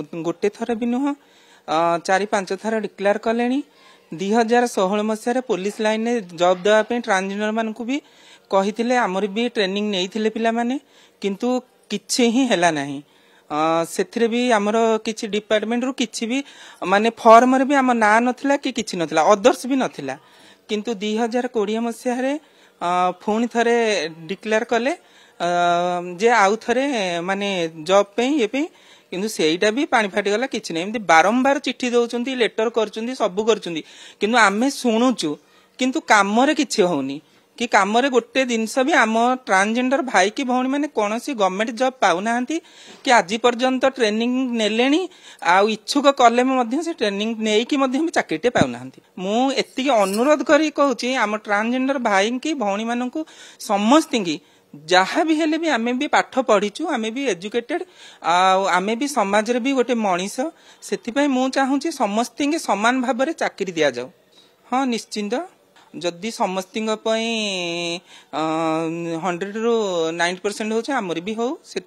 गोटे थर भी नुह 4-5 थर डिक्लेयर कले 2016 मसीह पुलिस लाइन ने जॉब देवाई ट्रांसजेंडर मान भी कही आमर भी ट्रेनिंग नहीं पिला माने किंतु किछि ही हैला नहीं से भी आमर किछि डिपार्टमेंट रू किछि भी माने फॉर्म रे भी आम ना नथिला कि किछि नथिला अदर्स भी नथिला किंतु 2020 मसीह रे पुणी थरे डिक्लेयर कले जे आउ थरे माने जॉब पे ये पे किंतु सेटा भी पानी फाटीगला कि नहीं बारंबार चिट्ठी दौरान लेटर कर सब कर आमे शुणुचु किंतु काम किछि होनी कि काम गोटे जिनस भी आम ट्रांसजेंडर भाई की भौणी मैंने कौन सी गवर्नमेंट जॉब पाऊना कि आज पर्यंत ट्रेनिंग नेले आउ इच्छुक कले से ट्रेनिंग नहीं चाकरी पाऊना मुझे अनुरोध करी कहूँ आम ट्रांसजेंडर भाई की भौणी मान समस्त की जहाँ भी हेले भी आमे भी पाठ पढ़ीचु आमे भी एजुकेटेड आमे भी समाज रे भी गोटे मनीष से मु चाहूँगी समस्त के समान भाव में चाकरी दि जाऊ। हाँ निश्चिंत जदि समस्त 100 ରୁ 90% हो आमर भी हो से